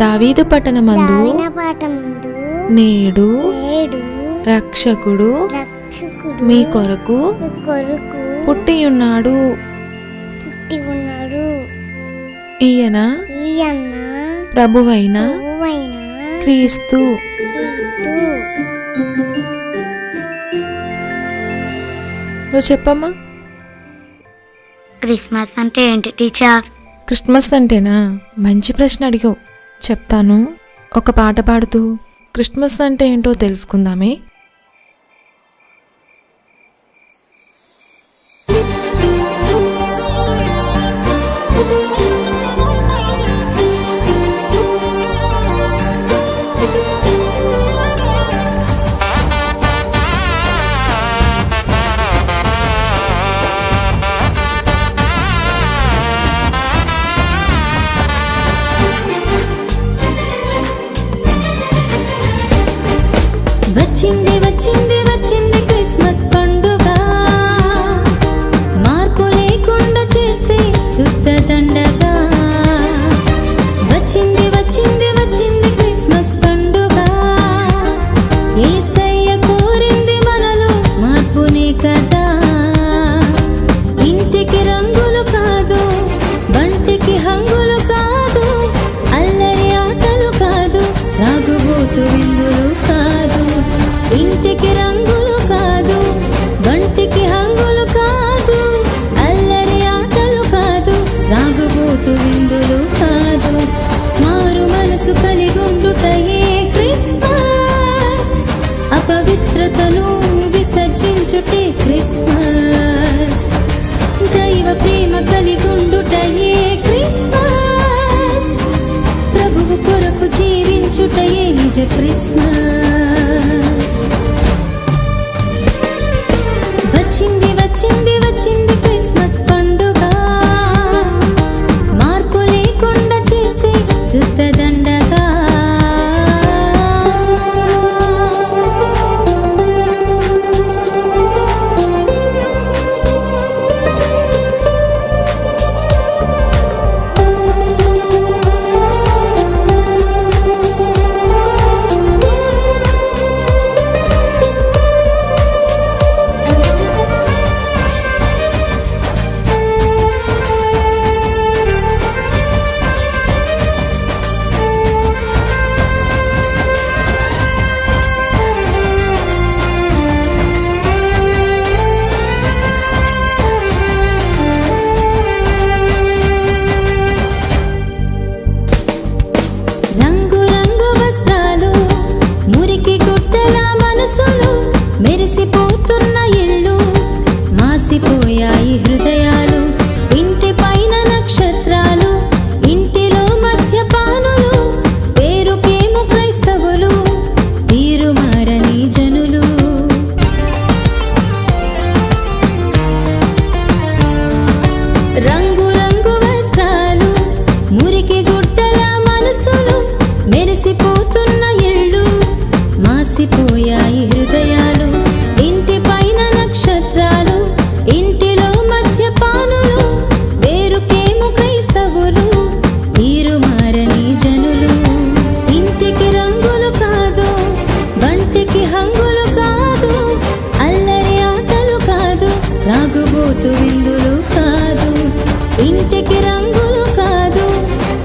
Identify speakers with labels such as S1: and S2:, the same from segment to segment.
S1: దావీదు పట్టణమందు నేడు రక్షకుడు మీ కొరకు పుట్టియున్నాడు. ఈయన ప్రభువైన క్రీస్తు. నువ్వు చెప్పమ్మా.
S2: క్రిస్మస్ అంటే ఏంటి టీచర్?
S1: క్రిస్మస్ అంటేనా? మంచి ప్రశ్న అడిగావు. చెప్తాను. ఒక పాట పాడుతూ క్రిస్మస్ అంటే ఏంటో తెలుసుకుందామే.
S3: వచ్చింది వచ్చింది వచ్చింది క్రిస్మస్ పండుగ, మార్పు లేకుండా చేస్తే శుద్ధ దండగా. వచ్చింది వచ్చింది వచ్చింది క్రిస్మస్ పండుగ, యేసయ్య కోరింది మనలో మార్పునే కదా. ఇంటికి రంగులు కాదు, బంటికి హంగులు కాదు, అల్లరి ఆటలు కాదు, రాగుబోతు విందులు కాదు. ఇంటికి రంగులు కాదు, బంటికి హంగులు కాదు, అల్లరి ఆటలు కాదు, రాగుబోతు విందులు కాదు. మారు మనసు కలిగుండుటయే క్రిస్మస్, అపవిత్రతను విసర్జించుటే క్రిస్మస్. దైవ ప్రేమ కలిగుండుటయే క్రిస్మస్, ప్రభువు కొరకు జీవించుటయే నిజ క్రిస్మస్. వచ్చింది వచ్చింది వచ్చింది క్రిస్మస్ పండుగ, మార్పు లేకుండా చేస్తే శుద్ధ దండగా. రంగు రంగు వస్త్రాలు, మురికి గుడ్డల మనసులు, మెరిసిపోతున్న ఇళ్ళు, మాసిపోయాయి హృదయాలు. ఇంటి పైన నక్షత్రాలు, ఇంటిలో మద్యపానులు, పేరుకేమో క్రైస్తవులు, తీరు మారని జనులు. రంగు రంగు వస్త్రాలు, మురికి గుడ్డల మనసులు, మెరిసిపోతున్న ఇళ్ళు, మాసిపోయాయి హృదయాలు. ఇంటి పైన నక్షత్రాలు, ఇంటిలో మద్యపానులు, పేరుకేమో క్రైస్తవులు, తీరు మారని జనులు. ఇంటికి రంగులు కాదు, బంటికి హంగులు కాదు, అల్లరి ఆటలు కాదు, రాగుబోతు విందులు కాదు. ఇంటికి రంగులు కాదు,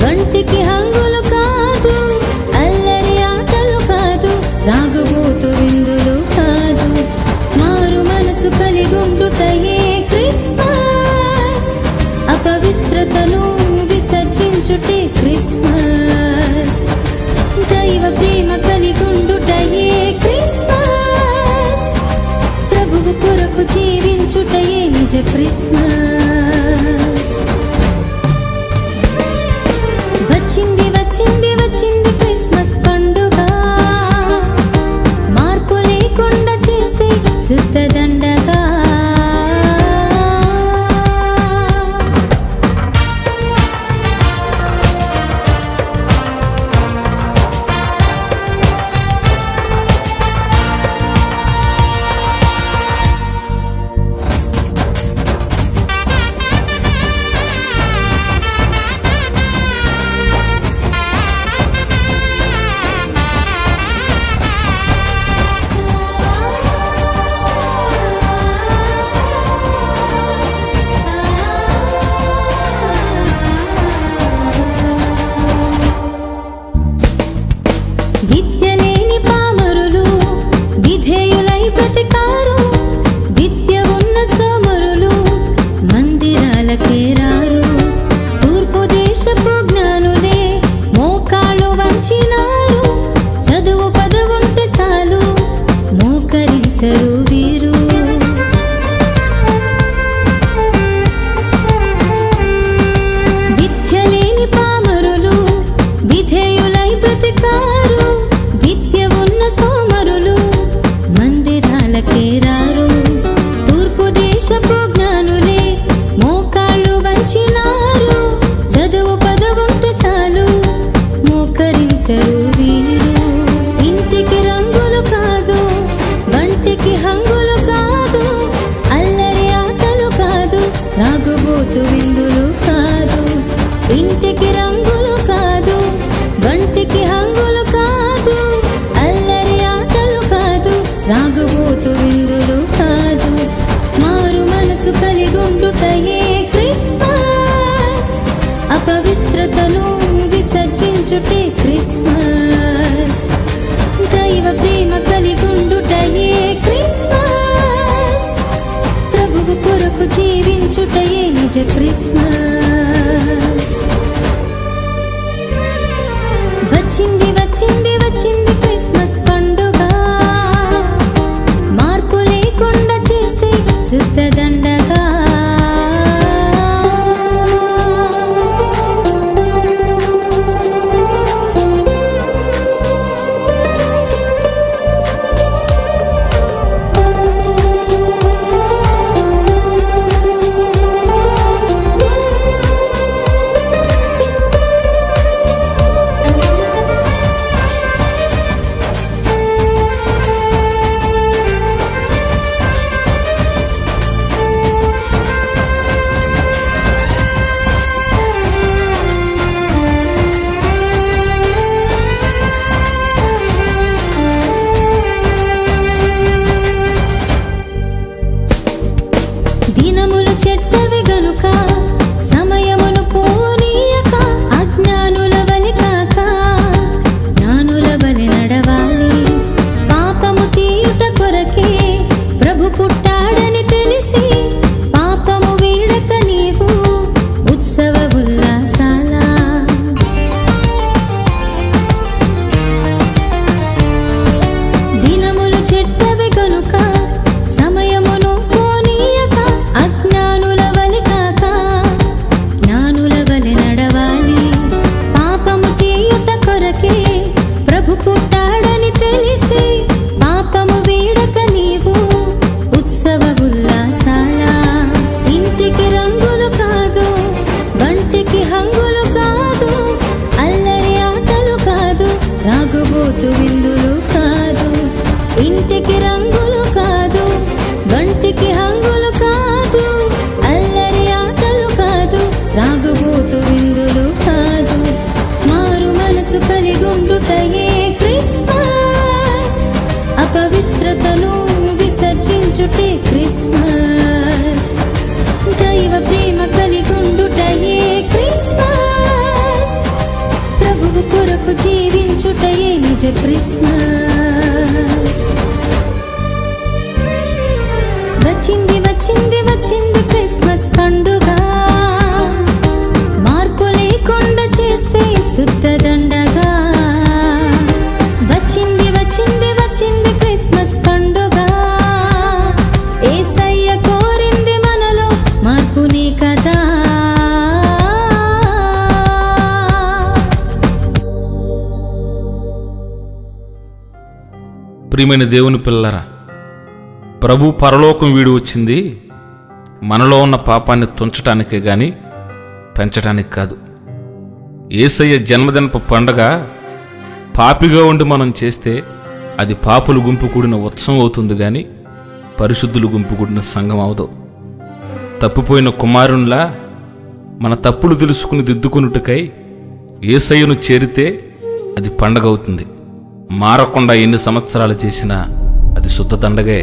S3: బంటికి హంగులు కాదు, అల్లరి ఆటలు కాదు, రాగుబోతు విందులు కాదు. మారు మనసు కలిగుండుటయే క్రిస్మస్, అపవిత్రతను విసర్జించుటే క్రిస్మస్. దైవ ప్రేమ కలిగుండుటయే క్రిస్మస్, ప్రభువు కొరకు జీవించుటయే నిజ క్రిస్మస్. వచ్చింది వచ్చింది వచ్చింది క్రిస్మస్ పండుగ, మార్పు లేకుండా చేస్తే శుద్ధ దండగా. మోకరించరు వీరు. విద్య లేని పామరులు విధేయులై బ్రతికారు, విద్య ఉన్న సోమరులు మందిరాలకే రారు. తూర్పు దేశపు జ్ఞానులే మోకాళ్ళు వంచినారు, చదువు పదవుంటే చాలు మోకరించరు వీరు. ఇంటికి రంగులు కాదు, వంటికి హంగులు కాదు, అల్లరి ఆటలు కాదు, రాగుబోతు విందులు కాదు. ఇంటికి రంగులు కాదు, వంటికి హంగులు కాదు, అల్లరి ఆటలు కాదు, రాగుబోతు విందులు కాదు. మారు మనసు కలిగుండుటయే క్రిస్మస్, అపవిత్రతను విసర్జించుటే క్రిస్మస్. దైవ ప్రేమ కలిగుండుటయే క్రిస్మస్, ప్రభువు కొరకు జీవించుటయే నిజ క్రిస్మస్. వచ్చింది వచ్చింది వచ్చింది క్రిస్మస్ పండుగ, మార్పు లేకుండా చేస్తే శుద్ధ దండగా. దినములు చెడ్డవి గనుక సమయమును పోనీయక, అజ్ఞానుల వలె కాక జ్ఞానుల వలె నడవాలి. పాపము తీయుట కొరకే ప్రభు పుట్టాడని తెలిసి, పాపము వీడక నీవు ఉత్సవ ఉల్లాసాల. దినములు చెడ్డవి గనుక సమయమును పోనీయక, అజ్ఞానుల వలె కాక జ్ఞానుల వలె నడవాలి. పాపము తీయుట కొరకే ప్రభు పుట్టాడని తెలిసి, పాపము వీడక నీవు ఉత్సవ ఉల్లాసాల. ఇంటికి రంగులు కాదు, వంటికి హంగులు కాదు, అల్లరి ఆటలు కాదు, రాగుబోతు విందులు కాదు. ఇంటికి రంగులు కాదు, వంటికి హంగులు కాదు, అల్లరి ఆటలు కాదు, రాగుబోతు విందులు కాదు. మారు మనసు కలిగుండుటయే క్రిస్మస్, అపవిత్రతను విసర్జించుటే క్రిస్మస్. దైవ ప్రేమ కలిగుండుటయే క్రిస్మస్, ప్రభువు కొరకు జీవించుటయే నిజ క్రిస్మస్. వచ్చింది వచ్చింది వచ్చింది క్రిస్మస్ పండుగ, మార్పు లేకుండా చేస్తే శుద్ధ దండగా. వచ్చింది వచ్చింది వచ్చింది క్రిస్మస్ పండుగ, యేసయ్య కోరింది మనలో మార్పునే కదా.
S4: ప్రియమైన దేవుని పిల్లరా, ప్రభు పరలోకం వీడి వచ్చింది మనలో ఉన్న పాపాన్ని తుంచటానికే గాని పెంచటానికి కాదు. యేసయ్య జన్మదినపు పండగ పాపిగా ఉండి మనం చేస్తే అది పాపులు గుంపు కూడిన ఉత్సవం అవుతుంది గాని పరిశుద్ధులు గుంపు కూడిన సంఘం అవదు. తప్పిపోయిన కుమారునిలా మన తప్పులు తెలుసుకుని దిద్దుకున్నట్టుకై యేసయ్యను చేరితే అది పండగ అవుతుంది. మారకుండా ఎన్ని సంవత్సరాలు చేసినా అది శుద్ధ దండగే.